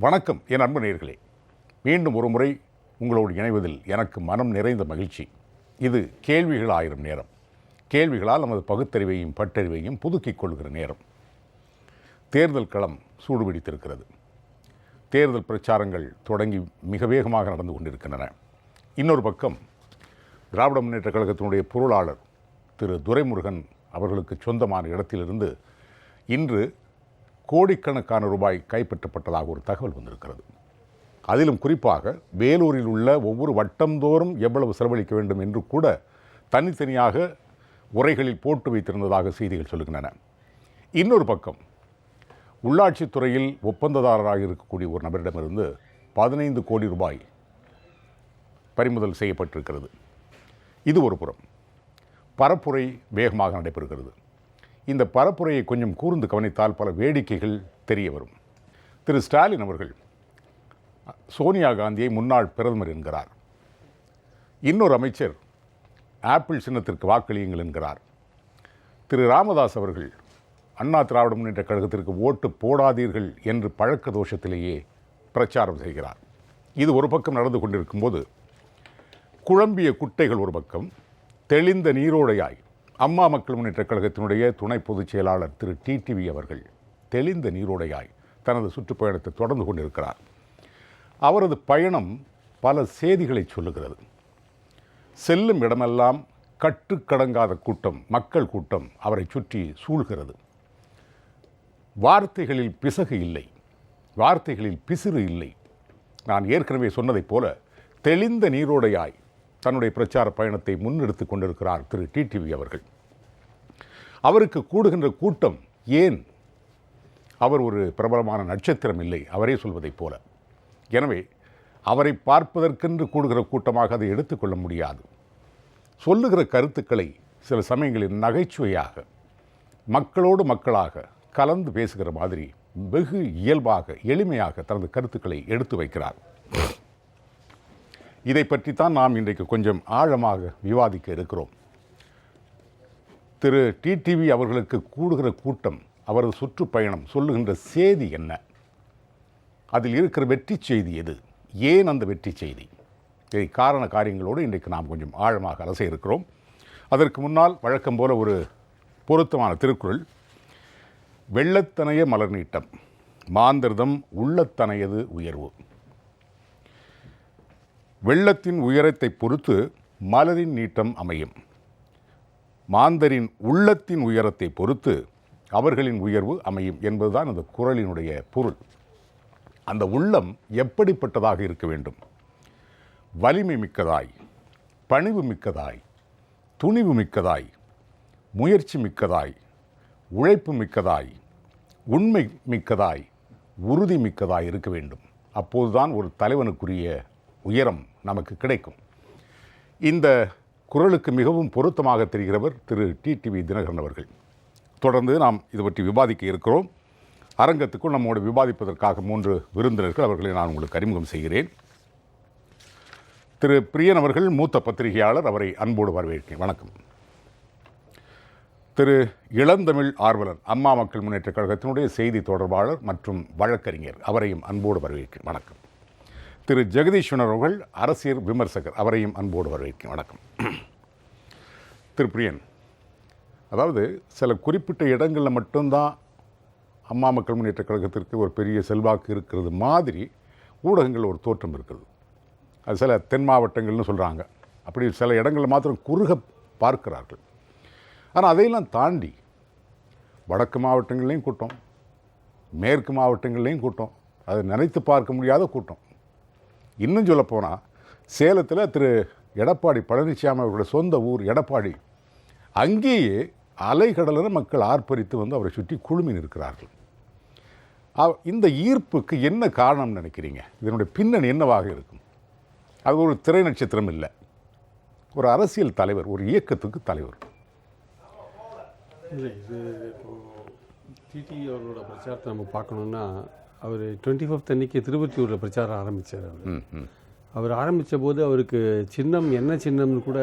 வணக்கம் என் அன்பு நேயர்களே, மீண்டும் ஒரு முறை உங்களோடு இணைவதில் எனக்கு மனம் நிறைந்த மகிழ்ச்சி. இது கேள்விகள் ஆயிரம் நேரம். கேள்விகளால் நமது பகுத்தறிவையும் பட்டறிவையும் புதுக்கிக் கொள்கிற நேரம். தேர்தல் களம் சூடுபிடித்திருக்கிறது. தேர்தல் பிரச்சாரங்கள் தொடங்கி மிக வேகமாக நடந்து கொண்டிருக்கின்றன. இன்னொரு பக்கம் திராவிட முன்னேற்றக் கழகத்தினுடைய பொருளாளர் திரு துரைமுருகன் அவர்களுக்கு சொந்தமான இடத்திலிருந்து இன்று கோடிக்கணக்கான ரூபாய் கைப்பற்றப்பட்டதாக ஒரு தகவல் வந்திருக்கிறது. அதிலும் குறிப்பாக வேலூரில் உள்ள ஒவ்வொரு வட்டந்தோறும் எவ்வளவு செலவழிக்க வேண்டும் என்று கூட தனித்தனியாக உரைகளில் போட்டு வைத்திருந்ததாக செய்திகள் சொல்லுகின்றன. இன்னொரு பக்கம் உள்ளாட்சித்துறையில் ஒப்பந்ததாரராக இருக்கக்கூடிய ஒரு நபரிடமிருந்து 15 கோடி ரூபாய் பறிமுதல் செய்யப்பட்டிருக்கிறது. இது ஒரு புறம். பரப்புரை வேகமாக நடைபெறுகிறது. இந்த பரப்புரையை கொஞ்சம் கூர்ந்து கவனித்தால் பல வேடிக்கைகள் தெரிய வரும். திரு ஸ்டாலின் அவர்கள் சோனியா காந்தியை முன்னாள் பிரதமர் என்கிறார். இன்னொரு அமைச்சர் ஆப்பிள் சின்னத்திற்கு வாக்களியுங்கள் என்கிறார். திரு ராமதாஸ் அவர்கள் அண்ணா திராவிட முன்னேற்ற கழகத்திற்கு ஓட்டு போடாதீர்கள் என்று பழக்க தோஷத்திலேயே பிரச்சாரம் செய்கிறார். இது ஒரு பக்கம் நடந்து கொண்டிருக்கும்போது குழம்பிய குட்டைகள் ஒரு பக்கம், தெளிந்த நீரோடையாய் அம்மா மக்கள் முன்னேற்ற கழகத்தினுடைய துணை பொதுச் செயலாளர் திரு டிடிவி அவர்கள் தெளிந்த நீரோடையாய் தனது சுற்றுப்பயணத்தை தொடர்ந்து கொண்டிருக்கிறார். அவரது பயணம் பல செய்திகளை சொல்லுகிறது. செல்லும் இடமெல்லாம் கட்டுக்கடங்காத கூட்டம், மக்கள் கூட்டம் அவரை சுற்றி சூழ்கிறது. வார்த்தைகளில் பிசகு இல்லை, வார்த்தைகளில் பிசிறு இல்லை. நான் ஏற்கனவே சொன்னதைப் போல தெளிந்த நீரோடையாய் தன்னுடைய பிரச்சார பயணத்தை முன்னெடுத்து கொண்டிருக்கிறார் திரு டிடிவி அவர்கள். அவருக்கு கூடுகின்ற கூட்டம் ஏன்? அவர் ஒரு பிரபலமான நட்சத்திரம் இல்லை, அவரே சொல்வதைப் போல. எனவே அவரை பார்ப்பதற்கென்று கூடுகிற கூட்டமாக அதை எடுத்துக்கொள்ள முடியாது. சொல்லுகிற கருத்துக்களை சில சமயங்களில் நகைச்சுவையாக, மக்களோடு மக்களாக கலந்து பேசுகிற மாதிரி வெகு இயல்பாக எளிமையாக தனது கருத்துக்களை எடுத்து வைக்கிறார். இதை பற்றித்தான் நாம் இன்றைக்கு கொஞ்சம் ஆழமாக விவாதிக்க இருக்கிறோம். திரு டிடிவி அவர்களுக்கு கூடுகிற கூட்டம், அவரது சுற்றுப்பயணம் சொல்லுகின்ற செய்தி என்ன? அதில் இருக்கிற வெற்றி செய்தி எது? ஏன் அந்த வெற்றி செய்தி? இதை காரண காரியங்களோடு இன்றைக்கு நாம் கொஞ்சம் ஆழமாக அலச இருக்கிறோம். அதற்கு முன்னால் வழக்கம் போல ஒரு பொருத்தமான திருக்குறள். வெள்ளத்தனைய மலர் நீட்டம், மாந்தர்தம் உள்ளத்தனையது உயர்வு. வெள்ளத்தின் உயரத்தை பொறுத்து மலரின் நீட்டம் அமையும். மாந்தரின் உள்ளத்தின் உயரத்தை பொறுத்து அவர்களின் உயர்வு அமையும் என்பதுதான் அந்த குறளினுடைய பொருள். அந்த உள்ளம் எப்படிப்பட்டதாக இருக்க வேண்டும்? வலிமை மிக்கதாய், பணிவு மிக்கதாய், துணிவு மிக்கதாய், முயற்சி மிக்கதாய், உழைப்பு மிக்கதாய், உண்மை மிக்கதாய், உறுதி மிக்கதாய் இருக்க வேண்டும். அப்போதுதான் ஒரு தலைவனுக்குரிய உயரம் நமக்கு கிடைக்கும். இந்த குறளுக்கு மிகவும் பொருத்தமாக தெரிகிறவர் திரு டிடிவி தினகரன் அவர்கள். தொடர்ந்து நாம் இது பற்றி விவாதிக்க இருக்கிறோம். அரங்கத்துக்குள் நம்மோடு விவாதிப்பதற்காக 3 விருந்தினர்கள், அவர்களை நான் உங்களுக்கு அறிமுகம் செய்கிறேன். திரு பிரியன் அவர்கள் மூத்த பத்திரிகையாளர், அவரை அன்போடு வரவேற்கிறேன். வணக்கம். திரு இளந்தமிழ் ஆர்வலர், அம்மா மக்கள் முன்னேற்ற கழகத்தினுடைய செய்தி தொடர்பாளர் மற்றும் வழக்கறிஞர், அவரையும் அன்போடு வரவேற்கிறேன். வணக்கம். திரு ஜெகதீஸ்வரன் அவர்கள் அரசியல் விமர்சகர், அவரையும் அன்போடு வரவேற்கிறேன். வணக்கம். திரு பிரியன், அதாவது சில குறிப்பிட்ட இடங்களில் மட்டும்தான் அம்மா மக்கள் முன்னேற்ற கழகத்திற்கு ஒரு பெரிய செல்வாக்கு இருக்கிறது மாதிரி ஊடகங்கள் ஒரு தோற்றம் இருக்கிறது. அது சில தென் மாவட்டங்கள்னு சொல்கிறாங்க. அப்படி சில இடங்களில் மாத்திரம் குறுக பார்க்கிறார்கள். ஆனால் அதையெல்லாம் தாண்டி வடக்கு மாவட்டங்கள்லேயும் கூட்டம், மேற்கு மாவட்டங்கள்லேயும் கூட்டம், அதை நினைத்து பார்க்க முடியாத கூட்டம். இன்னும் சொல்லப்போனால் சேலத்தில் திரு எடப்பாடி பழனிசாமி அவர்களுடைய சொந்த ஊர் எடப்பாடி, அங்கேயே அலைகடலில் மக்கள் ஆர்ப்பரித்து வந்து அவரை சுற்றி குழுமி நிற்கிறார்கள். இந்த ஈர்ப்புக்கு என்ன காரணம் நினைக்கிறீங்க? இதனுடைய பின்னணி என்னவாக இருக்கும்? அது ஒரு திரை நட்சத்திரம் இல்லை, ஒரு அரசியல் தலைவர், ஒரு இயக்கத்துக்கு தலைவர். இல்லை, இது டிடி அவர்களோட பிரச்சாரத்தை நம்ம பார்க்கணுன்னா, அவர் 25th அன்னைக்கு திருவொற்றியூரில் பிரச்சாரம் ஆரம்பித்தார். அவர் அவர் ஆரம்பித்த போது அவருக்கு சின்னம் என்ன சின்னம்னு கூட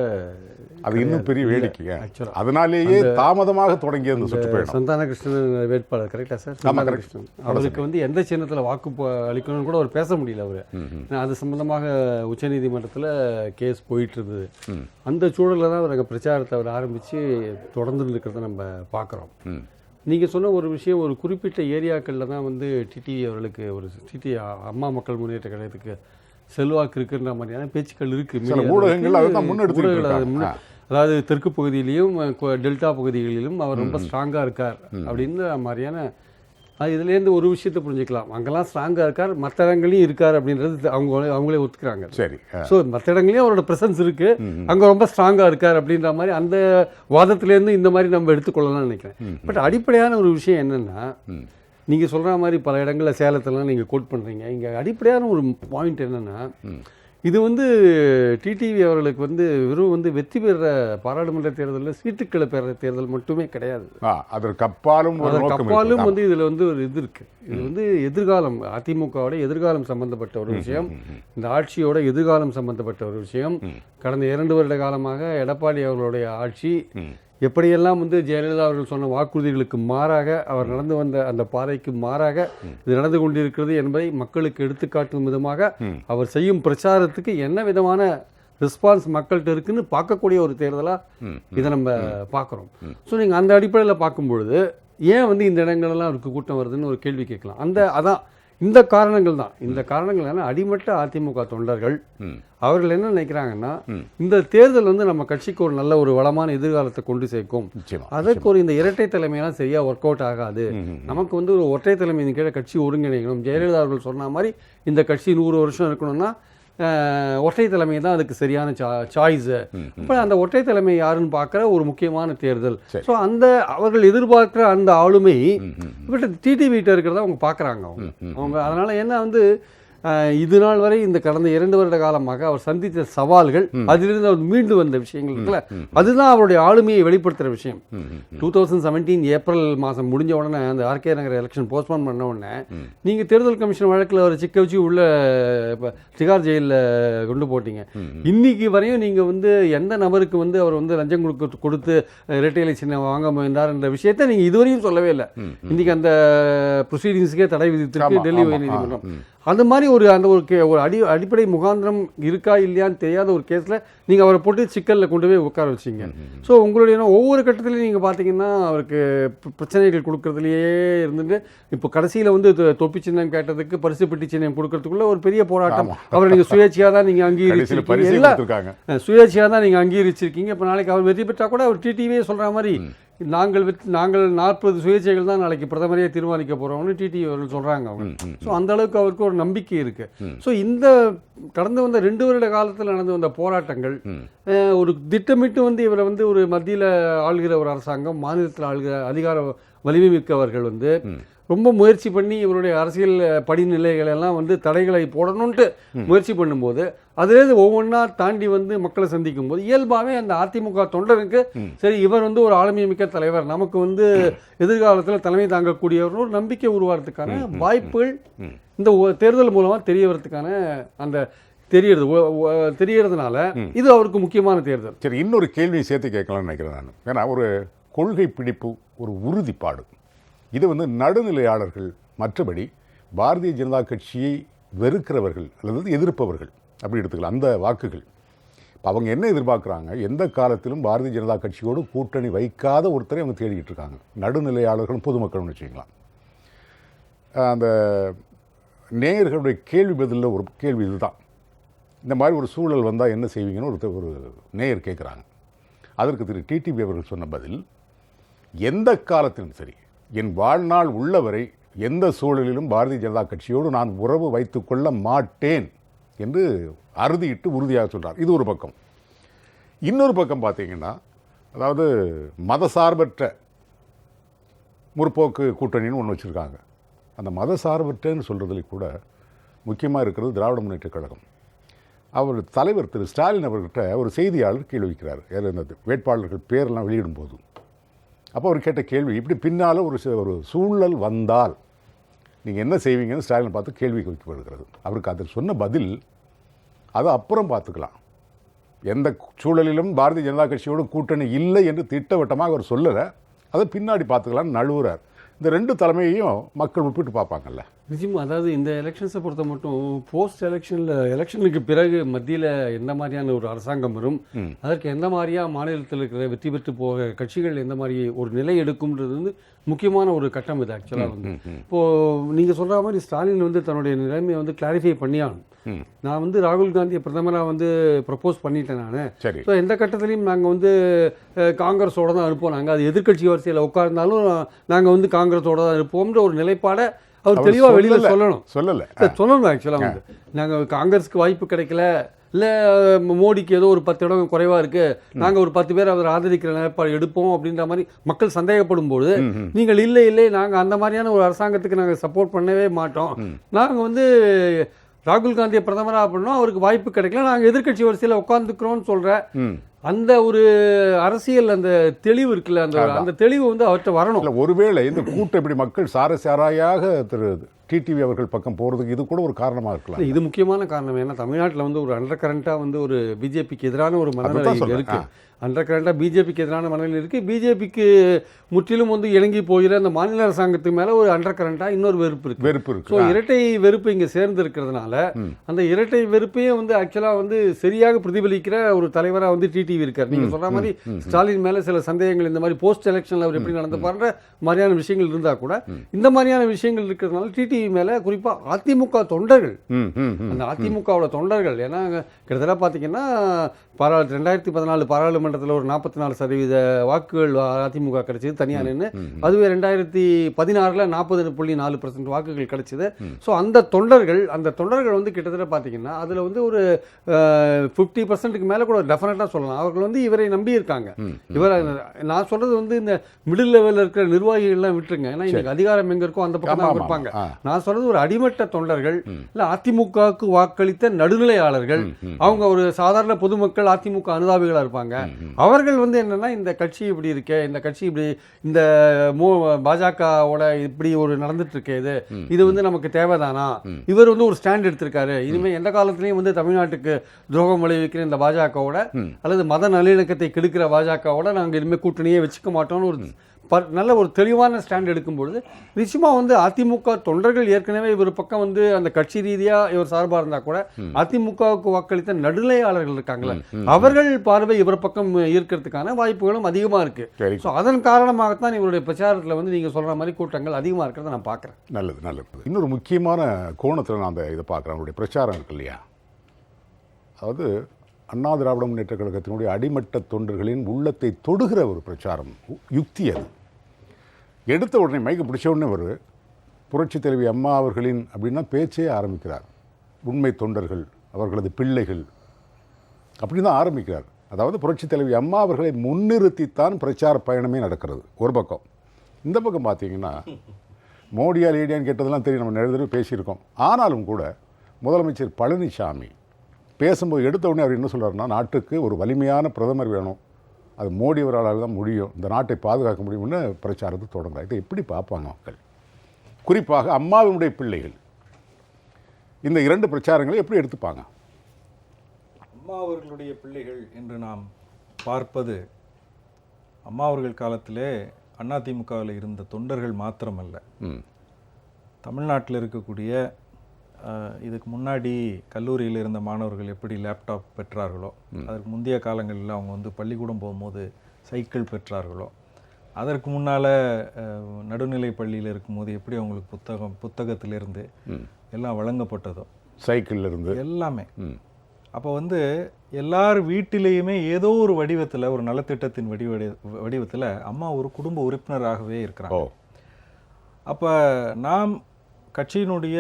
அது இன்னும் பெரிய வேடிக்கைங்க. ஆக்சுவலாக அதனாலேயே தாமதமாக தொடங்கிய அந்த சுற்றுப்பயணம். சந்தான கிருஷ்ணன் வேட்பாளர் கரெக்டாக சார்? சந்தான கிருஷ்ணன் அவருக்கு வந்து எந்த சின்னத்தில் வாக்கு அளிக்கணும்னு கூட அவர் பேச முடியல. அவர் அது சம்பந்தமாக உச்சநீதிமன்றத்தில் கேஸ் போயிட்டு இருந்தது. அந்த சூழலில் தான் அவர் பிரச்சாரத்தை அவர் ஆரம்பித்து தொடர்ந்து இருக்கிறத நம்ம பார்க்குறோம். நீங்கள் சொன்ன ஒரு விஷயம், ஒரு குறிப்பிட்ட ஏரியாக்களில் தான் வந்து டிடிவி அவர்களுக்கு டிடி அம்மா மக்கள் முன்னேற்ற கழகத்துக்கு செல்வாக்கு இருக்குன்ற மாதிரியான பேச்சுக்கள் இருக்குது. ஊடகங்கள் அதாவது தெற்கு பகுதியிலையும் டெல்டா பகுதிகளிலும் அவர் ரொம்ப ஸ்ட்ராங்காக இருக்கார் அப்படின்ற மாதிரியான அது இதுலேருந்து ஒரு விஷயத்தை புரிஞ்சுக்கலாம். அங்கெல்லாம் ஸ்ட்ராங்காக இருக்கார், மற்ற இடங்களையும் இருக்கார் அப்படின்றது அவங்களே ஒத்துக்கிறாங்க. சரி. ஸோ மற்ற இடங்களையும் அவரோட ப்ரெசன்ஸ் இருக்குது, அங்கே ரொம்ப ஸ்ட்ராங்காக இருக்கார் அப்படின்ற மாதிரி அந்த வாதத்துலேருந்து இந்த மாதிரி நம்ம எடுத்துக்கொள்ளலாம்னு நினைக்கிறேன். பட் அடிப்படையான ஒரு விஷயம் என்னென்னா, நீங்கள் சொல்கிற மாதிரி பல இடங்களில் சேலத்திலாம் நீங்கள் கோட் பண்ணுறீங்க. இங்கே அடிப்படையான ஒரு பாயிண்ட் என்னென்னா, இது வந்து டிடிவி அவர்களுக்கு வந்து வெறும் வந்து வெற்றி பெற பாராளுமன்ற தேர்தலில் சீட்டுக்களை பெற தேர்தல் மட்டுமே கிடையாது. அதற்கப்பாலும் வந்து இதில் வந்து ஒரு இது இருக்குது. இது வந்து எதிர்காலம், அதிமுகவோட எதிர்காலம் சம்பந்தப்பட்ட ஒரு விஷயம், இந்த ஆட்சியோட எதிர்காலம் சம்பந்தப்பட்ட ஒரு விஷயம். கடந்த 2 வருட காலமாக எடப்பாடி அவர்களுடைய ஆட்சி எப்படியெல்லாம் வந்து ஜெயலலிதா அவர்கள் சொன்ன வாக்குறுதிகளுக்கு மாறாக, அவர் நடந்து வந்த அந்த பாதைக்கு மாறாக இது நடந்து கொண்டிருக்கிறது என்பதை மக்களுக்கு எடுத்துக்காட்டும் விதமாக அவர் செய்யும் பிரச்சாரத்துக்கு என்ன விதமான ரெஸ்பான்ஸ் மக்கள்கிட்ட இருக்குன்னு பார்க்கக்கூடிய ஒரு தேர்தலாக இதை நம்ம பார்க்குறோம். ஸோ நீங்கள் அந்த அடிப்படையில் பார்க்கும்பொழுது ஏன் வந்து இந்த இடங்கள்லாம் அவருக்கு கூட்டம் வருதுன்னு ஒரு கேள்வி கேட்கலாம். அதான் இந்த காரணங்கள் தான். இந்த காரணங்கள் என்ன, அடிமட்ட அதிமுக தொண்டர்கள் அவர்கள் என்ன நினைக்கிறாங்கன்னா, இந்த தேர்தல் வந்து நம்ம கட்சிக்கு ஒரு நல்ல ஒரு வளமான எதிர்காலத்தை கொண்டு சேர்க்கும், அதற்கு ஒரு இந்த இரட்டை தலைமையெல்லாம் சரியா ஒர்க் அவுட் ஆகாது, நமக்கு வந்து ஒரு ஒற்றை தலைமையின் கீழே கட்சி ஒருங்கிணைக்கணும், ஜெயலலிதா அவர்கள் சொன்ன மாதிரி இந்த கட்சி 100 வருஷம் இருக்கணும்னா ஒற்றை தலைமை தான் அதுக்கு சரியான சாய்ஸு. இப்போ அந்த ஒற்றை தலைமை யாருன்னு பார்க்குற ஒரு முக்கியமான தேர்தல். ஸோ அந்த அவர்கள் எதிர்பார்க்குற அந்த ஆளுமை பட் டிடிவிட்ட இருக்கிறத அவங்க பார்க்குறாங்க. அவங்க அதனால் என்ன வந்து இது நாள் வரை இந்த கடந்த 2 வருட காலமாக அவர் சந்தித்த சவால்கள், அதிலிருந்து அவர் மீண்டு வந்த விஷயங்கள் இருக்குல்ல, அதுதான் அவருடைய ஆளுமையை வெளிப்படுத்துகிற விஷயம். 2017 ஏப்ரல் மாதம் முடிஞ்ச உடனே அந்த ஆர்கே நகர் எலெக்ஷன் போஸ்ட்போன் பண்ண உடனே நீங்கள் தேர்தல் கமிஷன் வழக்கில் அவர் சிக்க வச்சு உள்ள திகார் ஜெயிலில் கொண்டு போட்டீங்க. இன்னைக்கு வரையும் நீங்கள் வந்து எந்த நபருக்கு வந்து அவர் வந்து லஞ்சம் கொடுத்து இரட்டை இலை சின்னம் வாங்க முயன்றார் என்ற விஷயத்தை நீங்கள் இதுவரையும் சொல்லவே இல்லை. இன்னைக்கு அந்த ப்ரொசீடிங்ஸுக்கே தடை விதித்திருக்கு டெல்லி உயர்நீதிமன்றம். அந்த மாதிரி ஒரு அடிப்படை முகாந்திரம் இருக்கா இல்லையான்னு தெரியாத ஒரு கேஸில் நீங்கள் அவரை போட்டு சிக்கலில் கொண்டு போய் உட்கார வச்சிங்க. ஸோ உங்களுடைய ஒவ்வொரு கட்டத்திலையும் நீங்கள் பார்த்தீங்கன்னா அவருக்கு பிரச்சனைகள் கொடுக்கறதுலையே இருந்துட்டு இப்போ கடைசியில் வந்து தொப்பி சின்னம் கேட்டதுக்கு பரிசு பெட்டி சின்னம் கொடுக்கறதுக்குள்ள ஒரு பெரிய போராட்டம். அவரை நீங்கள் சுயேட்சையாக தான் நீங்கள் அங்கீகரிச்சிருக்கீங்க, சுயேட்சையாக தான் நீங்கள் அங்கீகரிச்சிருக்கீங்க. இப்போ நாளைக்கு அவர் வெற்றி பெற்றால் கூட அவர் டிடிவியே சொல்கிற மாதிரி நாங்கள் 40 சுயேட்சைகள் தான் நாளைக்கு பிரதமரையே தீர்மானிக்க போகிறோம்னு டிடிவி அவர்கள் சொல்கிறாங்க அவங்க. ஸோ அந்த அளவுக்கு அவருக்கு ஒரு நம்பிக்கை இருக்குது. ஸோ இந்த கடந்து வந்த 2 வருட காலத்தில் நடந்து வந்த போராட்டங்கள் ஒரு திட்டமிட்டு வந்து இவரை வந்து ஒரு மத்தியில் ஆளுகிற ஒரு அரசாங்கம், மாநிலத்தில் ஆளுகிற அதிகார வலிமை மிக்கவர்கள் வந்து ரொம்ப முயற்சி பண்ணி இவருடைய அரசியல் படிநிலைகள் எல்லாம் வந்து தடைகளை போடணுன்ட்டு முயற்சி பண்ணும்போது அதுலேருந்து ஒவ்வொன்றா தாண்டி வந்து மக்களை சந்திக்கும் போது இயல்பாகவே அந்த அதிமுக தொண்டருக்கு சரி இவர் வந்து ஒரு ஆளுமை மிக்க தலைவர், நமக்கு வந்து எதிர்காலத்தில் தலைமை தாங்கக்கூடியவர் ஒரு நம்பிக்கை உருவாகிறதுக்கான வாய்ப்புகள் இந்த தேர்தல் மூலமாக தெரிய வரதுக்கான அந்த தெரியறதுனால இது அவருக்கு முக்கியமான தேர்தல். சரி, இன்னொரு கேள்வியை சேர்த்து கேட்கலாம்னு நினைக்கிறேன் நான். ஏன்னா ஒரு கொள்கை பிடிப்பு, ஒரு உறுதிப்பாடு, இது வந்து நடுநிலையாளர்கள் மற்றபடி பாரதிய ஜனதா கட்சியை வெறுக்கிறவர்கள் அல்லது எதிர்ப்பவர்கள் அப்படி எடுத்துக்கலாம் அந்த வாக்குகள். இப்போ அவங்க என்ன எதிர்பார்க்குறாங்க, எந்த காலத்திலும் பாரதிய ஜனதா கட்சியோடு கூட்டணி வைக்காத ஒருத்தரை அவங்க தேடிக்கிட்டு இருக்காங்க. நடுநிலையாளர்களும் பொதுமக்களும் வச்சுக்கலாம். அந்த நேயர்களுடைய கேள்வி பதிலில் ஒரு கேள்வி இதுதான், இந்த மாதிரி ஒரு சூழல் வந்தால் என்ன செய்வீங்கன்னு ஒரு நேயர் கேட்குறாங்க. அதற்கு திரு டிடிவி அவர்கள் சொன்ன பதில், எந்த காலத்திலும் சரி, என் வாழ்நாள் உள்ளவரை எந்த சூழலிலும் பாரதிய ஜனதா கட்சியோடு நான் உறவு வைத்துக்கொள்ள மாட்டேன் என்று அறுதியிட்டு உறுதியாக சொல்கிறார். இது ஒரு பக்கம். இன்னொரு பக்கம் பார்த்தீங்கன்னா, அதாவது மதசார்பற்ற முற்போக்கு கூட்டணின்னு ஒன்று வச்சுருக்காங்க. அந்த மதசார்பற்றன்னு சொல்கிறதுல கூட முக்கியமாக இருக்கிறது திராவிட முன்னேற்ற கழகம். அவர் தலைவர் திரு ஸ்டாலின் அவர்கிட்ட ஒரு செய்தியாளர் கேள்வி வைக்கிறார், இந்த வேட்பாளர்கள் பேரெல்லாம் வெளியிடும்போது. அப்போ அவர் கேட்ட கேள்வி, இப்படி பின்னால் ஒரு சூழல் வந்தால் நீங்கள் என்ன செய்வீங்கன்னு ஸ்டாலின் பார்த்து கேள்வி வைக்கப்படுகிறது. அவருக்கு அதில் சொன்ன பதில், அது அப்புறம் பார்த்துக்கலாம். எந்த சூழலிலும் பாரதிய ஜனதா கட்சியோடு கூட்டணி இல்லை என்று திட்டவட்டமாக அவர் சொல்லலை. அதை பின்னாடி பார்த்துக்கலான்னு நழுவுறார். இந்த 2 தலைமையையும் மக்கள் ஒப்பிட்டு பார்ப்பாங்கல்ல. நிச்சயமா. அதாவது இந்த எலெக்ஷன்ஸை பொறுத்த மட்டும் போஸ்ட் எலெக்ஷனுக்கு பிறகு மத்தியில் எந்த மாதிரியான ஒரு அரசாங்கம் வரும், அதற்கு எந்த மாதிரியா மாநிலத்தில் இருக்கிற வெற்றி பெற்று போக கட்சிகள் எந்த மாதிரி ஒரு நிலை எடுக்கும்ன்றது வந்து முக்கியமான ஒரு கட்டம் இது. ஆக்சுவலாக வந்து இப்போது நீங்கள் சொல்கிற மாதிரி ஸ்டாலின் வந்து தன்னுடைய நிலைமையை வந்து கிளாரிஃபை பண்ணியாகணும். நான் வந்து ராகுல் காந்தியை பிரதமராக வந்து ப்ரப்போஸ் பண்ணிட்டேன் நான். சரி. ஸோ எந்த கட்டத்திலையும் நாங்கள் வந்து காங்கிரஸோட தான் இருப்போம், நாங்கள் அது எதிர்க்கட்சி வரிசையில் உட்கார்ந்தாலும் நாங்கள் வந்து காங்கிரஸோட தான் இருப்போம்ன்ற ஒரு நிலைப்பாடை அவர் தெளிவாக வெளியில் சொல்லணும். ஆக்சுவலாக வந்து நாங்கள் காங்கிரஸுக்கு வாய்ப்பு கிடைக்கல, இல்லை மோடிக்கு ஏதோ ஒரு 10 இடம் குறைவாக இருக்குது, நாங்கள் ஒரு 10 பேர் அவர் ஆதரிக்கிற நிலைப்பாடு எடுப்போம் அப்படின்ற மாதிரி மக்கள் சந்தேகப்படும் போது நீங்கள் இல்லை நாங்கள் அந்த மாதிரியான ஒரு அரசாங்கத்துக்கு நாங்கள் சப்போர்ட் பண்ணவே மாட்டோம், நாங்கள் வந்து ராகுல் காந்தியை பிரதமராக பண்ணோம், அவருக்கு வாய்ப்பு கிடைக்கல, நாங்கள் எதிர்க்கட்சி வரிசையில் உட்காந்துக்கிறோம்னு சொல்கிற அந்த ஒரு அரசியல் அந்த தெளிவு இருக்குல்ல, அந்த தெளிவு வந்து அவர்கிட்ட வரணும். ஒருவேளை இந்த கூட்டம் இப்படி மக்கள் சாராயாக திரு டிடிவி அவர்கள் பக்கம் போகிறதுக்கு இது கூட ஒரு காரணமாக இருக்கலாம். இது முக்கியமான காரணம். ஏன்னா தமிழ்நாட்டில் வந்து ஒரு அண்டர் கரண்ட்டாக வந்து ஒரு பிஜேபிக்கு எதிரான ஒரு மனநிலை இருக்கு. அண்டர் கரண்ட்டாக பிஜேபிக்கு எதிரான மனநிலை இருக்குது. பிஜேபிக்கு முற்றிலும் வந்து இணங்கி போகிற அந்த மாநில அரசாங்கத்துக்கு மேலே ஒரு அண்டர் கரண்ட்டாக இன்னொரு வெறுப்பு இருக்குது. ஸோ இரட்டை வெறுப்பு இங்கே சேர்ந்து இருக்கிறதுனால அந்த இரட்டை வெறுப்பையும் வந்து ஆக்சுவலாக வந்து சரியாக பிரதிபலிக்கிற ஒரு தலைவராக வந்து டிடிவி இருக்கார். நீங்கள் சொல்கிற மாதிரி ஸ்டாலின் மேலே சில சந்தேகங்கள், இந்த மாதிரி போஸ்ட் எலெக்ஷனில் அவர் எப்படி நடந்து பாருன்ற மாதிரியான விஷயங்கள் இருந்தால் கூட இந்த மாதிரியான விஷயங்கள் இருக்கிறதுனால டிடிவி மேலே குறிப்பாக அதிமுக தொண்டர்கள், அந்த அதிமுகவோட தொண்டர்கள், ஏன்னா கிட்டத்தட்ட பார்த்தீங்கன்னா 2014 பாராளுமன்றத்தில் ஒரு 44% வாக்குகள் அதிமுக கிடைச்சது தனியாக நின்று, அதுவே 2016 40.4% வாக்குகள் கிடைச்சது. ஸோ அந்த தொண்டர்கள் வந்து கிட்டத்தட்ட பார்த்தீங்கன்னா அதில் வந்து ஒரு 50%க்கு மேலே கூட டெஃபினட்டாக சொல்லலாம் அவர்கள் வந்து இவரை நம்பி இருக்காங்க. நான் சொல்றது வந்து இந்த மிடில் லெவலில் இருக்கிற நிர்வாகிகள்லாம் விட்டுருங்க, ஏன்னா இன்னைக்கு அதிகாரம் எங்கே இருக்கோ அந்த பக்கம் தான் இருப்பாங்க. நான் சொல்றது ஒரு அடிமட்ட தொண்டர்கள், இல்லை அதிமுகவுக்கு வாக்களித்த நடுநிலையாளர்கள், அவங்க ஒரு சாதாரண பொதுமக்கள் அதிமுக அனுதாபிகளா இருப்பாங்க. அவர்கள் வந்து என்னன்னா இந்த கட்சி இப்படி இருக்கே, இந்த கட்சி இப்படி இந்த பாஜகவோட இப்படி ஒரு நடந்துட்டு இருக்கே, இது வந்து நமக்கு தேவைதானா, இவர் வந்து ஒரு ஸ்டாண்ட் எடுத்திருக்காரு, இனிமே எந்த காலத்திலையும் வந்து தமிழ்நாட்டுக்கு துரோகம் விளைவிக்கிற இந்த பாஜகவோட அல்லது மத நல்லிணக்கத்தை கெடுக்கிற பாஜகவோட நாங்கள் இனிமேல் கூட்டணியே வச்சுக்க மாட்டோம்னு ஒரு நல்ல ஒரு தெளிவான ஸ்டாண்ட் எடுக்கும்பொழுது நிச்சயமாக வந்து அதிமுக தொண்டர்கள் ஏற்கனவே இவர் பக்கம் வந்து அந்த கட்சி ரீதியாக இவர் சார்பாக இருந்தால் கூட அதிமுகவுக்கு வாக்களித்த நடுநிலையாளர்கள் இருக்காங்களே, அவர்கள் பார்வை இவர் பக்கம் ஈர்க்கிறதுக்கான வாய்ப்புகளும் அதிகமாக இருக்குது. ஸோ அதன் காரணமாகத்தான் இவருடைய பிரச்சாரத்தில் வந்து நீங்கள் சொல்கிற மாதிரி கூட்டங்கள் அதிகமாக இருக்கிறத நான் பார்க்குறேன். நல்லது. இன்னொரு முக்கியமான கோணத்தில் நான் இதை பார்க்குறேன். அவருடைய பிரச்சாரம் இருக்கு இல்லையா, அதாவது அண்ணா திராவிட முன்னேற்ற கழகத்தினுடைய அடிமட்ட தொண்டர்களின் உள்ளத்தை தொடுகிற ஒரு பிரச்சாரம், யுக்தி. அது எடுத்த உடனே மைக்கு பிடிச்ச உடனே ஒரு புரட்சி தலைவி அம்மா அவர்களின் அப்படின்னா பேச்சே ஆரம்பிக்கிறார். உண்மை தொண்டர்கள், அவர்களது பிள்ளைகள், அப்படி தான் ஆரம்பிக்கிறார். அதாவது புரட்சி தலைவி அம்மா அவர்களை முன்னிறுத்தித்தான் பிரச்சார பயணமே நடக்கிறது ஒரு பக்கம். இந்த பக்கம் பார்த்தீங்கன்னா மோடியா லேடியான்னு கேட்டதெல்லாம் தெரியும், நம்ம நிறைய தடவை பேசியிருக்கோம். ஆனாலும் கூட முதலமைச்சர் பழனிசாமி பேசும்போது எடுத்த உடனே அவர் என்ன சொல்கிறாருன்னா, நாட்டுக்கு ஒரு வலிமையான பிரதமர் வேணும், அது மோடி அவரால் தான் முடியும், இந்த நாட்டை பாதுகாக்க முடியும்னு பிரச்சாரத்தை தொடங்குறாங்க. இதை எப்படி பார்ப்பாங்க மக்கள், குறிப்பாக அம்மாவினுடைய பிள்ளைகள் இந்த 2 பிரச்சாரங்களை எப்படி எடுத்துப்பாங்க? அம்மா அவர்களுடைய பிள்ளைகள் என்று நாம் பார்ப்பது அம்மா அவர்கள் காலத்திலே அதிமுகவில் இருந்த தொண்டர்கள் மாத்திரமல்ல, தமிழ்நாட்டில் இருக்கக்கூடிய இதுக்கு முன்னாடி கல்லூரியில் இருந்த மாணவர்கள் எப்படி லேப்டாப் பெற்றார்களோ, அதற்கு முந்தைய காலங்களில் அவங்க வந்து பள்ளிக்கூடம் போகும்போது சைக்கிள் பெற்றார்களோ, அதற்கு முன்னால் நடுநிலை பள்ளியில் இருக்கும்போது எப்படி அவங்களுக்கு புத்தகத்திலிருந்து எல்லாம் வழங்கப்பட்டதோ, சைக்கிள்ல இருந்து எல்லாமே. அப்போ வந்து எல்லார் வீட்டிலேயுமே ஏதோ ஒரு வடிவத்தில், ஒரு நலத்திட்டத்தின் வடிவத்தில் அம்மா ஒரு குடும்ப உறுப்பினராகவே இருக்கிறாங்க. அப்போ நாம் கட்சியினுடைய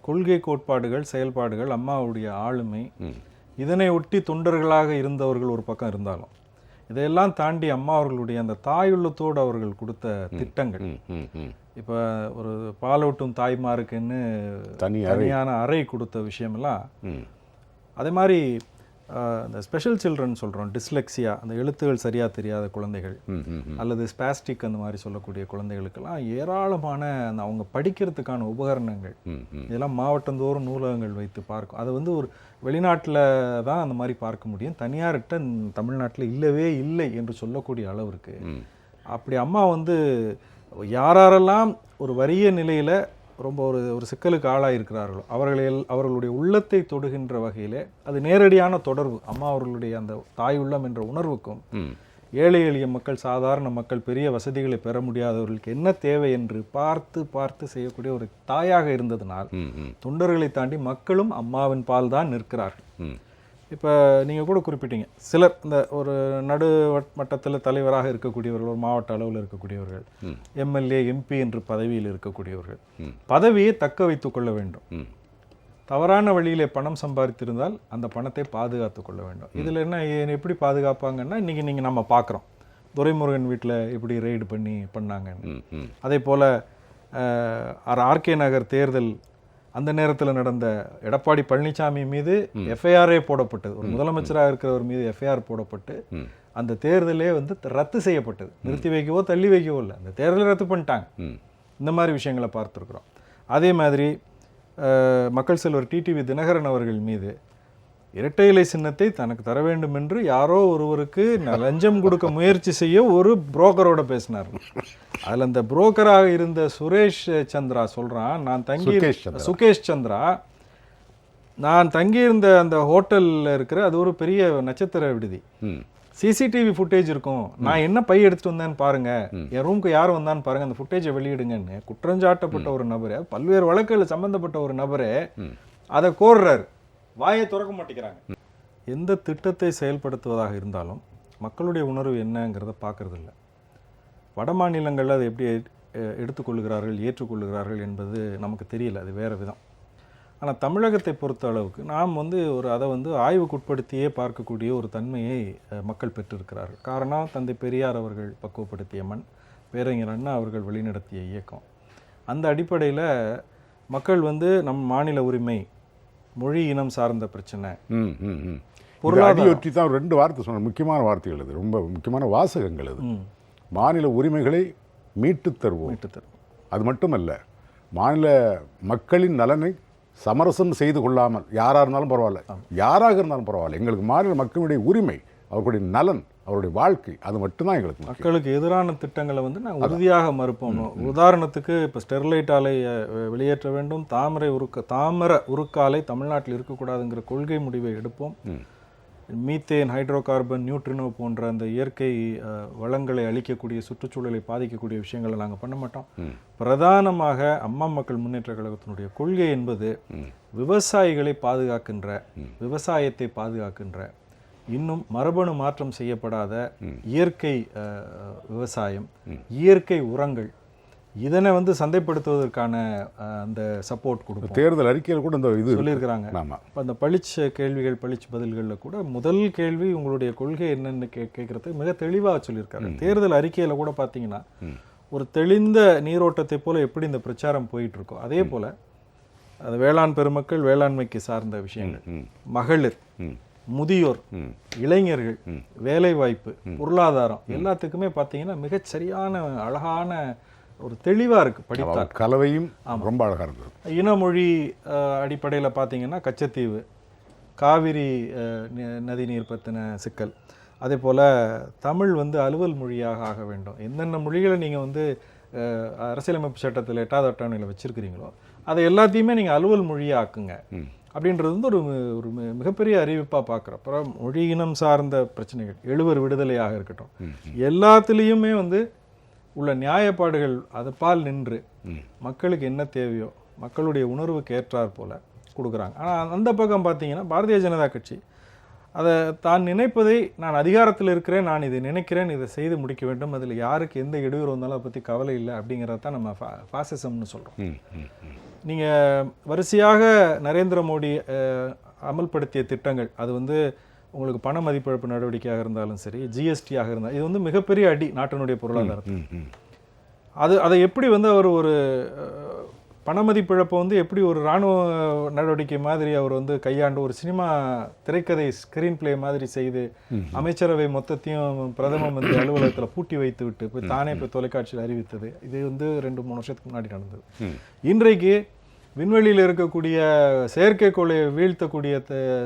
கொள்கை கோட்பாடுகள், செயல்பாடுகள், அம்மாவுடைய ஆளுமை, இதனை ஒட்டி தொண்டர்களாக இருந்தவர்கள் ஒரு பக்கம் இருந்தாலும், இதையெல்லாம் தாண்டி அம்மா அவர்களுடைய அந்த தாயுள்ளத்தோடு அவர்கள் கொடுத்த திட்டங்கள், இப்போ ஒரு பாலூட்டும் தாய்மாருக்குன்னு தனியான அறை கொடுத்த விஷயமெல்லாம், அதே மாதிரி இந்த ஸ்பெஷல் சில்ட்ரன் சொல்கிறோம், டிஸ்லெக்ஸியா, அந்த எழுத்துகள் சரியாக தெரியாத குழந்தைகள் அல்லது ஸ்பாஸ்டிக் அந்த மாதிரி சொல்லக்கூடிய குழந்தைகளுக்கெல்லாம் ஏராளமான அந்த அவங்க படிக்கிறதுக்கான உபகரணங்கள் இதெல்லாம் மாவட்டந்தோறும் நூலகங்கள் வைத்து பார்க்கும். அதை வந்து ஒரு வெளிநாட்டில் தான் அந்த மாதிரி பார்க்க முடியும், தனியார்கிட்ட தமிழ்நாட்டில் இல்லவே இல்லை என்று சொல்லக்கூடிய அளவிற்கு. அப்படி அம்மா வந்து யாரெல்லாம் ஒரு வறிய நிலையில் ரொம்ப ஒரு சிக்கலுக்கு ஆளாயிருக்கிறார்களோ அவர்களுடைய உள்ளத்தை தொடுகின்ற வகையில் அது நேரடியான தொடர்பு அம்மா அவர்களுடைய அந்த தாய் உள்ளம் என்ற உணர்வுக்கும் ஏழை எளிய மக்கள், சாதாரண மக்கள், பெரிய வசதிகளை பெற முடியாதவர்களுக்கு என்ன தேவை என்று பார்த்து பார்த்து செய்யக்கூடிய ஒரு தாயாக இருந்ததனால் தொண்டர்களை தாண்டி மக்களும் அம்மாவின் பால் தான் நிற்கிறார்கள். இப்போ நீங்கள் கூட குறிப்பிட்டீங்க, சிலர் இந்த ஒரு நடு மட்டத்தில் தலைவராக இருக்கக்கூடியவர்கள், ஒரு மாவட்ட அளவில் இருக்கக்கூடியவர்கள், எம்எல்ஏ எம்பி என்று பதவியில் இருக்கக்கூடியவர்கள் பதவியை தக்க வைத்து கொள்ள வேண்டும். தவறான வழியிலே பணம் சம்பாதித்திருந்தால் அந்த பணத்தை பாதுகாத்து கொள்ள வேண்டும். இதில் என்ன எப்படி பாதுகாப்பாங்கன்னா, இன்றைக்கி நீங்கள் நம்ம பார்க்குறோம், துரைமுருகன் வீட்டில் எப்படி ரெய்டு பண்ணாங்க. அதே போல் ஆர்கே நகர் தேர்தல் அந்த நேரத்தில் நடந்த எடப்பாடி பழனிசாமி மீது எஃப்ஐஆரே போடப்பட்டது. ஒரு முதலமைச்சராக இருக்கிறவர் மீது எஃப்ஐஆர் போடப்பட்டு அந்த தேர்தலே வந்து ரத்து செய்யப்பட்டது. நிறுத்தி வைக்கவோ தள்ளி வைக்கவோ இல்லை, அந்த தேர்தலை ரத்து பண்ணிட்டாங்க. இந்த மாதிரி விஷயங்களை பார்த்துருக்குறோம். அதே மாதிரி மக்கள் செல்வர் டிடிவி தினகரன் அவர்கள் மீது இரட்டை இலை சின்னத்தை தனக்கு தர வேண்டும் என்று யாரோ ஒருவருக்கு லஞ்சம் கொடுக்க முயற்சி செய்ய ஒரு புரோக்கரோட பேசினார். அதில் அந்த புரோக்கராக இருந்த சுரேஷ் சந்திரா சொல்கிறான், சுகேஷ் சந்திரா நான் தங்கியிருந்த அந்த ஹோட்டலில் இருக்கிற அது ஒரு பெரிய நட்சத்திர விடுதி, சிசிடிவி ஃபுட்டேஜ் இருக்கும், நான் என்ன பை எடுத்துகிட்டு வந்தேன்னு பாருங்க, என் ரூமுக்கு யார் வந்தான்னு பாருங்க, அந்த ஃபுட்டேஜை வெளியிடுங்கன்னு குற்றஞ்சாட்டப்பட்ட ஒரு நபரை, பல்வேறு வழக்குகளில் சம்பந்தப்பட்ட ஒரு நபரே அதை கோர்றாரு. வாயை திறக்க மாட்டேங்கிறாங்க. எந்த திட்டத்தை செயல்படுத்துவதாக இருந்தாலும் மக்களுடைய உணர்வு என்னங்கிறத பார்க்கறதில்ல. வட மாநிலங்களில் அதை எப்படி எடுத்துக்கொள்கிறார்கள், ஏற்றுக்கொள்கிறார்கள் என்பது நமக்கு தெரியல, அது வேறு விதம். ஆனால் தமிழகத்தை பொறுத்த அளவுக்கு நாம் வந்து அதை வந்து ஆய்வுக்குட்படுத்தியே பார்க்கக்கூடிய ஒரு தன்மையை மக்கள் பெற்றிருக்கிறார்கள். காரணம், தந்தை பெரியார் அவர்கள் பக்குவப்படுத்திய மண், பேரறிஞர் அண்ணா அவர்கள் வழிநடத்திய இயக்கம். அந்த அடிப்படையில் மக்கள் வந்து நம் மாநில உரிமை, மொழி இனம் சார்ந்த பிரச்சனை, பொருளாதாரத்தை தான் 2 வார்த்தை சொன்ன முக்கியமான வார்த்தைகள், அது ரொம்ப முக்கியமான வாசகங்கள். அது மாநில உரிமைகளை மீட்டுத் தருவோம். அது மட்டுமல்ல, மாநில மக்களின் நலனை சமரசம் செய்து கொள்ளாமல் யாராக இருந்தாலும் பரவாயில்ல, யாராக இருந்தாலும் பரவாயில்ல, எங்களுக்கு மாநில மக்களுடைய உரிமை, அவர்களுடைய நலன், அவருடைய வாழ்க்கை, அது மட்டும்தான் எங்களுக்கு. மக்களுக்கு எதிரான திட்டங்களை வந்து நான் உறுதியாக மறுப்போம். உதாரணத்துக்கு இப்போ ஸ்டெர்லைட் ஆலை வெளியேற்ற வேண்டும், தாமிர உருக்காலை தமிழ்நாட்டில் இருக்கக்கூடாதுங்கிற கொள்கை முடிவை எடுப்போம். மீத்தேன், ஹைட்ரோ கார்பன், நியூட்ரினோ போன்ற அந்த இயற்கை வளங்களை அழிக்கக்கூடிய, சுற்றுச்சூழலை பாதிக்கக்கூடிய விஷயங்களை நாங்கள் பண்ண மாட்டோம். பிரதானமாக அம்மா மக்கள் முன்னேற்ற கழகத்தினுடைய கொள்கை என்பது விவசாயிகளை பாதுகாக்கின்ற, விவசாயத்தை பாதுகாக்கின்ற, இன்னும் மரபணு மாற்றம் செய்யப்படாத இயற்கை விவசாயம், இயற்கை உரங்கள், இதனை வந்து சந்தைப்படுத்துவதற்கான அந்த சப்போர்ட் கொடுக்கும். தேர்தல் அறிக்கையில் கூட இந்த இது சொல்லியிருக்கிறாங்க. இப்போ அந்த பளிச்ச கேள்விகள், பளிச்சு பதில்களில் கூட முதல் கேள்வி உங்களுடைய கொள்கை என்னன்னு கேட்கறதுக்கு மிக தெளிவாக சொல்லியிருக்காங்க. தேர்தல் அறிக்கையில் கூட பார்த்தீங்கன்னா ஒரு தெளிந்த நீரோட்டத்தை போல எப்படி இந்த பிரச்சாரம் போயிட்டு இருக்கோ அதே போல அது வேளாண் பெருமக்கள், வேளாண்மைக்கு சார்ந்த விஷயங்கள், மகளிர், முதியோர், இளைஞர்கள், வேலை வாய்ப்பு, பொருளாதாரம், எல்லாத்துக்குமே பார்த்தீங்கன்னா மிகச் சரியான அழகான ஒரு தெளிவாக இருக்குது. படித்தா கலவையும் ரொம்ப அழகாக இருந்தது. இனமொழி அடிப்படையில் பார்த்தீங்கன்னா கச்சத்தீவு, காவிரி நதிநீர் பற்றின சிக்கல், அதே போல் தமிழ் வந்து அலுவல் மொழியாக ஆக வேண்டும். என்னென்ன மொழிகளை நீங்கள் வந்து அரசியலமைப்பு சட்டத்தில் 8வது அட்டவணையில் வச்சுருக்கிறீங்களோ அதை எல்லாத்தையுமே நீங்கள் அலுவல் மொழியாக ஆக்குங்க அப்படின்றது வந்து ஒரு மிகப்பெரிய அறிவிப்பாக பார்க்குறோம். அப்புறம் மொழி இனம் சார்ந்த பிரச்சனைகள், எழுவர் விடுதலையாக இருக்கட்டும், எல்லாத்துலேயுமே வந்து உள்ள நியாயப்பாடுகள் அதை பால் நின்று மக்களுக்கு என்ன தேவையோ மக்களுடைய உணர்வுக்கு ஏற்றாற் போல கொடுக்குறாங்க. ஆனால் அந்த பக்கம் பார்த்தீங்கன்னா பாரதிய ஜனதா கட்சி அதை தான் நினைப்பதை, நான் அதிகாரத்தில் இருக்கிறேன், நான் இதை நினைக்கிறேன், இதை செய்து முடிக்க வேண்டும், அதில் யாருக்கு எந்த இடையூறு வந்தாலும் அதை பற்றி கவலை இல்லை அப்படிங்கிறத தான் நம்ம ஃபாசிசம்னு சொல்கிறோம். நீங்கள் வரிசையாக நரேந்திர மோடி அமல்படுத்திய திட்டங்கள், அது வந்து உங்களுக்கு பண மதிப்பிழப்பு நடவடிக்கையாக இருந்தாலும் சரி, ஜிஎஸ்டியாக இருந்தால், இது வந்து மிகப்பெரிய அடி நாட்டினுடைய பொருளாதாரத்தில். அதை எப்படி வந்து அவர் ஒரு பணமதிப்பிழப்பை வந்து எப்படி ஒரு இராணுவ நடவடிக்கை மாதிரி அவர் வந்து கையாண்டு ஒரு சினிமா திரைக்கதை ஸ்கிரீன் பிளே மாதிரி செய்து அமைச்சரவை மொத்தத்தையும் பிரதம மந்திரி அலுவலகத்தில் பூட்டி வைத்து விட்டு போய் தானே போய் தொலைக்காட்சியில் அறிவித்தது, இது வந்து 2-3 வருஷத்துக்கு முன்னாடி நடந்தது. இன்றைக்கு விண்வெளியில் இருக்கக்கூடிய செயற்கைக்கோளை வீழ்த்தக்கூடிய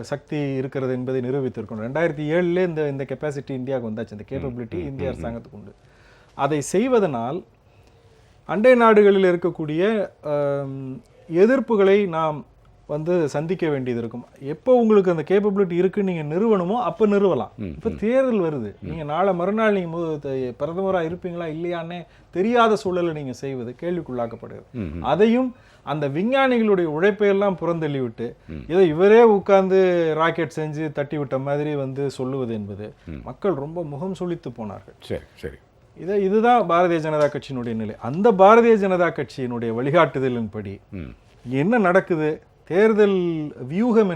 சக்தி இருக்கிறது என்பதை நிரூபித்திருக்கணும். 2007 இந்த கெப்பாசிட்டி இந்தியாவுக்கு வந்தாச்சு, இந்த கேப்பபிலிட்டி இந்திய அரசாங்கத்துக்கு உண்டு. அதை செய்வதனால் அண்டை நாடுகளில் இருக்கக்கூடிய எதிர்ப்புகளை நாம் வந்து சந்திக்க வேண்டியது இருக்கும். எப்போ உங்களுக்கு அந்த கேப்பபிலிட்டி இருக்குன்னு நீங்கள் நிறுவனமோ அப்போ நிறுவலாம். இப்போ தேர்தல் வருது, நீங்கள் நாளை மறுநாள் நீங்கள் பிரதமராக இருப்பீங்களா இல்லையான்னே தெரியாத சூழலை நீங்கள் செய்வது கேள்விக்குள்ளாக்கப்படுகிறது. அதையும் அந்த விஞ்ஞானிகளுடைய உழைப்பையெல்லாம் புறந்தள்ளி விட்டு ஏதோ இவரே உட்கார்ந்து ராக்கெட் செஞ்சு தட்டி விட்ட மாதிரி வந்து சொல்லுவது என்பது மக்கள் ரொம்ப முகம் சுளித்து போனார்கள். சரி சரி, இதுதான் பாரதிய ஜனதா கட்சியினுடைய நிலை. அந்த பாரதிய ஜனதா கட்சியினுடைய வழிகாட்டுதலின்படி என்ன நடக்குது, தேர்தல் வியூகம்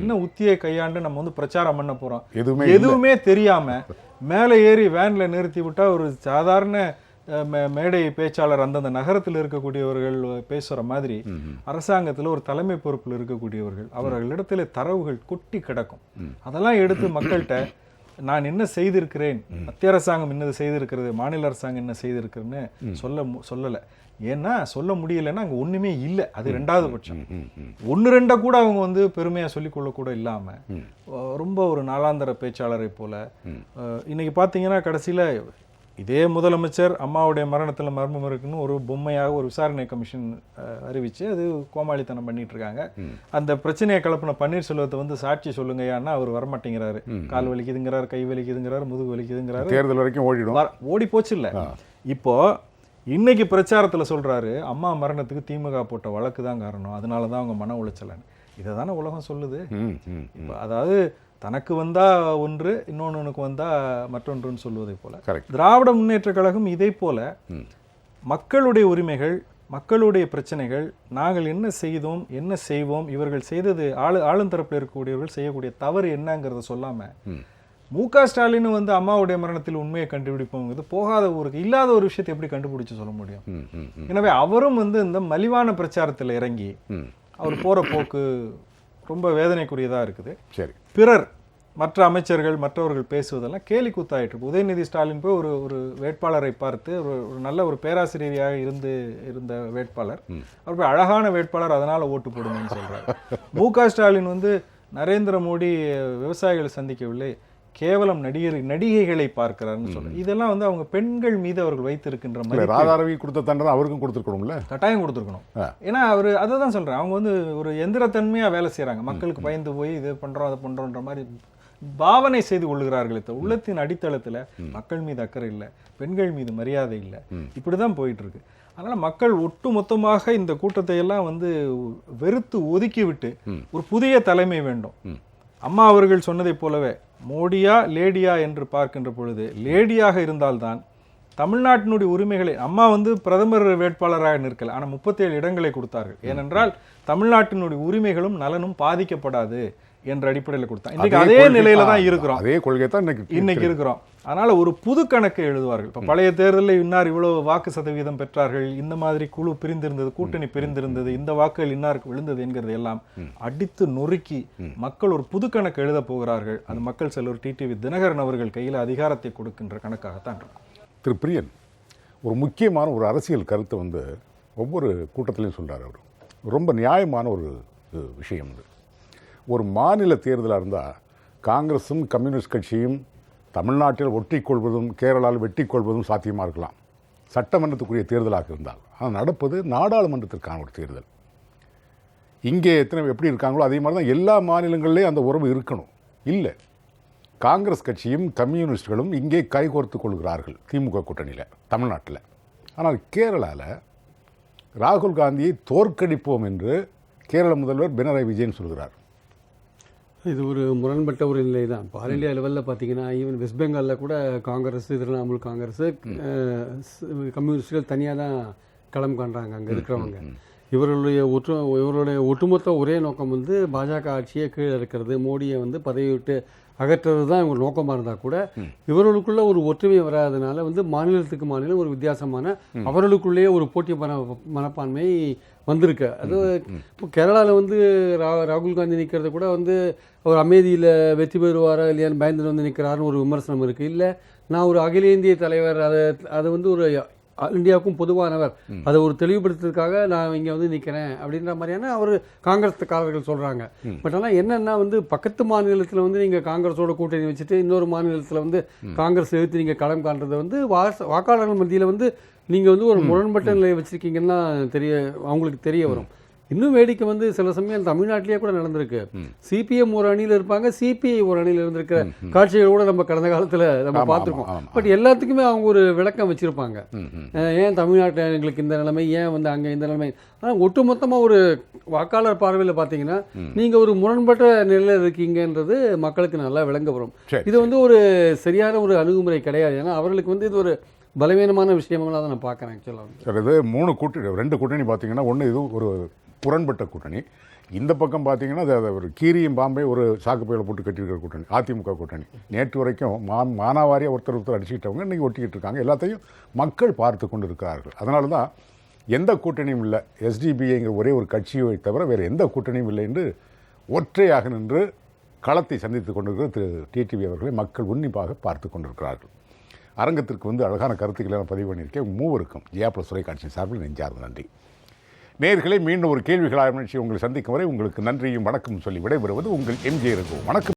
என்ன உத்தியை கையாண்டு நம்ம வந்து பிரச்சாரம் பண்ண போறோம் எதுவுமே தெரியாம மேலே ஏறி வேன்ல நிறுத்தி விட்டா ஒரு சாதாரண மேடை பேச்சாளர் அந்தந்த நகரத்தில் இருக்கக்கூடியவர்கள் பேசுற மாதிரி அரசாங்கத்தில் ஒரு தலைமை பொறுப்பில் இருக்கக்கூடியவர்கள் அவர்களிடத்துல தரவுகள் கொட்டி கிடக்கும். அதெல்லாம் எடுத்து மக்கள்கிட்ட நான் என்ன செய்திருக்கிறேன், மத்திய அரசாங்கம் என்னது செய்திருக்கிறது, மாநில அரசாங்கம் என்ன செய்திருக்குன்னு சொல்லலை. ஏன்னா சொல்ல முடியலைன்னா அங்கே ஒன்றுமே இல்லை. அது 2வது பட்சம். 1-2 கூட அவங்க வந்து பெருமையாக சொல்லிக்கொள்ள கூட இல்லாமல் ரொம்ப ஒரு நாளாந்தர பேச்சாளரை போல இன்னைக்கு பார்த்தீங்கன்னா கடைசியில் இதே முதலமைச்சர் அம்மாவுடைய மரணத்தில் மர்மம் இருக்குன்னு ஒரு பொம்மையாக ஒரு விசாரணை கமிஷன் அறிவிச்சு அது கோமாளித்தனம் பண்ணிட்டு இருக்காங்க. அந்த பிரச்சனையை கலப்பின பன்னீர்செல்வத்தை வந்து சாட்சி சொல்லுங்கயான்னா அவர் வரமாட்டேங்கிறாரு. கால் வலிக்குதுங்கிறாரு, கை வலிக்குதுங்கிறாரு, முதுகு வலிக்குதுங்கிறாரு. தேர்தல் வரைக்கும் ஓடி போச்சு இல்லை. இப்போ இன்னைக்கு பிரச்சாரத்தில் சொல்றாரு அம்மா மரணத்துக்கு திமுக போட்ட வழக்கு தான் காரணம், அதனால தான் அவங்க மன உளைச்சலன்னு. இதை தானே உலகம் சொல்லுது. அதாவது தனக்கு வந்தா ஒன்று, இன்னொன்னுக்கு வந்தா மற்றொன்றுன்னு சொல்வதை போல திராவிட முன்னேற்ற கழகம் இதை போல மக்களுடைய உரிமைகள், மக்களுடைய பிரச்சனைகள், நாங்கள் என்ன செய்தோம் என்ன செய்வோம், இவர்கள் செய்தது ஆளுந்தரப்பில் இருக்கக்கூடியவர்கள் செய்யக்கூடிய தவறு என்னங்கிறத சொல்லாம மு.க. ஸ்டாலின் வந்து அம்மாவுடைய மரணத்தில் உண்மையை கண்டுபிடிப்போங்கிறது போகாத ஊருக்கு இல்லாத ஒரு விஷயத்தை எப்படி கண்டுபிடிச்சு சொல்ல முடியும்? எனவே அவரும் வந்து இந்த மலிவான பிரச்சாரத்தில் இறங்கி அவர் போற போக்கு ரொம்ப வேதனைக்குரியதா இருக்குது. பிறர் மற்ற அமைச்சர்கள் மற்றவர்கள் பேசுவதெல்லாம் கேலி கூத்தாயிட்டு இருக்கு. உதயநிதி ஸ்டாலின் போய் ஒரு வேட்பாளரை பார்த்து ஒரு நல்ல ஒரு பேராசிரியராக இருந்த வேட்பாளர் அவர் போய் அழகான வேட்பாளர் அதனால ஓட்டு போடுங்கன்னு சொல்றாரு. மு.க. ஸ்டாலின் வந்து நரேந்திர மோடி விவசாயிகளை சந்திக்கவில்லை, கேவலம் நடிகைகளை பார்க்கிறாருன்னு சொல்ல. இதெல்லாம் வந்து அவங்க பெண்கள் மீது அவர்கள் வைத்திருக்கின்ற மாதிரி ராதாரவி கொடுத்த தண்டனை அவருக்கும் கொடுத்துருக்கணும்ல, கட்டாயம் கொடுத்துருக்கணும். ஏன்னா அவர் அதை தான் சொல்றேன், அவங்க வந்து ஒரு எந்திரத்தன்மையா வேலை செய்யறாங்க. மக்களுக்கு பயந்து போய் இது பண்றோம் அதை பண்றோன்ற மாதிரி பாவனை செய்து கொள்கிறார்களே. உள்ளத்தின் அடித்தளத்துல மக்கள் மீது அக்கறை இல்லை, பெண்கள் மீது மரியாதை இல்லை, இப்படிதான் போயிட்டு இருக்கு. அதனால மக்கள் ஒட்டு மொத்தமாக இந்த கூட்டத்தை எல்லாம் வந்து வெறுத்து ஒதுக்கி விட்டு ஒரு புதிய தலைமை வேண்டும். அம்மா அவர்கள் சொன்னதை போலவே மோடியா லேடியா என்று பார்க்கின்ற பொழுது லேடியாக இருந்தால்தான் தமிழ்நாட்டினுடைய உரிமைகளை, அம்மா வந்து பிரதமர் வேட்பாளராக நிற்கல, ஆனால் 37 இடங்களை கொடுத்தார்கள். ஏனென்றால் தமிழ்நாட்டினுடைய உரிமைகளும் நலனும் பாதிக்கப்படாது என்ற அடிப்படையில் கொடுத்தாங்க. இன்னைக்கு அதே நிலையில தான் இருக்கிறோம், அதே கொள்கை தான் இன்னைக்கு இருக்கிறோம். அதனால ஒரு புது கணக்கு எழுதுவார்கள். இப்போ பழைய தேர்தலில் இன்னார் இவ்வளவு வாக்கு சதவீதம் பெற்றார்கள், இந்த மாதிரி குழு பிரிந்திருந்தது, கூட்டணி பிரிந்திருந்தது, இந்த வாக்குகள் இன்னாருக்கு விழுந்தது என்கிறது எல்லாம் அடித்து நொறுக்கி மக்கள் ஒரு புது கணக்கு எழுத போகிறார்கள். அந்த மக்கள் செல்வர் டிடிவி தினகரன் அவர்கள் கையில் அதிகாரத்தை கொடுக்கின்ற கணக்காகத்தான் இருக்கும். திரு பிரியன், ஒரு முக்கியமான ஒரு அரசியல் கருத்தை வந்து ஒவ்வொரு கூட்டத்திலையும் சொல்கிறார். அவர் ரொம்ப நியாயமான ஒரு விஷயம். ஒரு மாநில தேர்தலாக இருந்தால் காங்கிரஸும் கம்யூனிஸ்ட் கட்சியும் தமிழ்நாட்டில் ஒட்டிக்கொள்வதும் கேரளாவில் வெட்டிக்கொள்வதும் சாத்தியமாக இருக்கலாம், சட்டமன்றத்துக்குரிய தேர்தலாக இருந்தால். ஆனால் நடப்பது நாடாளுமன்றத்திற்கான ஒரு தேர்தல். இங்கே எத்தனை எப்படி இருக்காங்களோ அதே மாதிரி தான் எல்லா மாநிலங்கள்லேயும் அந்த உறவு இருக்கணும். இல்லை, காங்கிரஸ் கட்சியும் கம்யூனிஸ்டுகளும் இங்கே கைகோர்த்து கொள்கிறார்கள் திமுக கூட்டணியில் தமிழ்நாட்டில். ஆனால் கேரளாவில் ராகுல் காந்தியை தோற்கடிப்போம் என்று கேரள முதல்வர் பினராயி விஜயன் சொல்கிறார். இது ஒரு முரண்பட்ட ஒரு நிலை தான். ஆல் இண்டியா லெவலில் பார்த்தீங்கன்னா ஈவன் வெஸ்ட் பெங்காலில் கூட காங்கிரஸ், திரிணாமுல் காங்கிரஸ், கம்யூனிஸ்டுகள் தனியாக தான் களம் காண்றாங்க அங்கே இருக்கிறவங்க. இவருடைய ஒட்டுமொத்த ஒரே நோக்கம் வந்து பாஜக ஆட்சியை கீழே இருக்கிறது, மோடியை வந்து பதவி விட்டு அகற்றுறது தான் இவங்க நோக்கமாக இருந்தால் கூட இவர்களுக்குள்ள ஒரு ஒற்றுமை வராதனால வந்து மாநிலத்துக்கு மாநிலம் ஒரு வித்தியாசமான அவர்களுக்குள்ளேயே ஒரு போட்டி மனப்பான்மை வந்திருக்கு. அது இப்போ கேரளாவில் வந்து ராகுல் காந்தி நிற்கிறத கூட வந்து அவர் அமைதியில் வெற்றி பெறுவாரா இல்லையான்னு பயந்துட்டு வந்து நிற்கிறாருன்னு ஒரு விமர்சனம் இருக்குது. இல்லை நான் ஒரு அகில இந்திய தலைவர், அதை வந்து ஒரு இந்தியாவுக்கும் பொதுவானவர், அதை ஒரு தெளிவுபடுத்துறதுக்காக நான் இங்கே வந்து நிற்கிறேன் அப்படின்ற மாதிரியான அவர் காங்கிரஸ்காரர்கள் சொல்கிறாங்க. பட் ஆனால் என்னென்னா வந்து பக்கத்து மாநிலத்தில் வந்து நீங்கள் காங்கிரஸோட கூட்டணி வச்சுட்டு இன்னொரு மாநிலத்தில் வந்து காங்கிரஸ் எதிர்த்து நீங்கள் களம் காண்றதை வந்து வாக்காளர்கள் மத்தியில் வந்து நீங்கள் வந்து ஒரு முரண்பட்ட நிலையை வச்சுருக்கீங்கன்னா அவங்களுக்கு தெரிய வரும். இன்னும் வேடிக்கை வந்து சில சமயம் தமிழ்நாட்டிலேயே கூட நடந்திருக்கு. சிபிஎம் ஒரு அணியில் இருப்பாங்க, சிபிஐ ஒரு அணியில் இருந்திருக்கிற காட்சிகள் கூட நம்ம கடந்த காலத்தில் நம்ம பார்த்துருக்கோம். பட் எல்லாத்துக்குமே அவங்க ஒரு விளக்கம் வச்சுருப்பாங்க. ஏன் தமிழ்நாட்டில் எங்களுக்கு இந்த நிலைமை, ஏன் வந்து அங்கே இந்த நிலைமை. ஆனால் ஒட்டுமொத்தமாக ஒரு வாக்காளர் பார்வையில் பார்த்தீங்கன்னா நீங்கள் ஒரு முரண்பட்ட நிலையில் இருக்கீங்கன்றது மக்களுக்கு நல்லா விளங்க வரும். இது வந்து ஒரு சரியான ஒரு அணுகுமுறை கிடையாது. ஏன்னா அவர்களுக்கு வந்து இது ஒரு பலவீனமான விஷயங்களாக தான் நான் பார்க்குறேன். ஆக்சுவலாக சார், இது 2 கூட்டணி பார்த்தீங்கன்னா, ஒன்று இது ஒரு புறன்பட்ட கூட்டணி. இந்த பக்கம் பார்த்தீங்கன்னா அது ஒரு கீரியும் பாம்பே ஒரு சாக்கு பையில போட்டு கட்டியிருக்கிற கூட்டணி அதிமுக கூட்டணி. நேற்று வரைக்கும் மானாவாரியாக ஒருத்தர் அடிச்சுக்கிட்டவங்க இன்றைக்கி ஒட்டிக்கிட்டு இருக்காங்க. எல்லாத்தையும் மக்கள் பார்த்து கொண்டு இருக்கிறார்கள். அதனால தான் எந்த கூட்டணியும் இல்லை, எஸ்டிபிஐங்கிற ஒரே ஒரு கட்சியை தவிர வேறு எந்த கூட்டணியும் இல்லை என்று ஒற்றையாக நின்று களத்தை சந்தித்து கொண்டிருக்கிற திரு டிடிவி அவர்களை மக்கள் உன்னிப்பாக பார்த்து கொண்டிருக்கிறார்கள். அரங்கத்திற்கு வந்து அழகான கருத்துக்களை நான் பதிவு பண்ணியிருக்கேன். மூவருக்கும் ஜியா+ தொலைக்காட்சி சார்பில் நெஞ்சார்ந்த நன்றி. நேயர்களே, மீண்டும் ஒரு கேள்விகளாக நிகழ்ச்சி உங்களை சந்திக்கும் வரை உங்களுக்கு நன்றியும் வணக்கம் சொல்லி விடைபெறுவது உங்கள் எம்ஜே ரகு. வணக்கம்.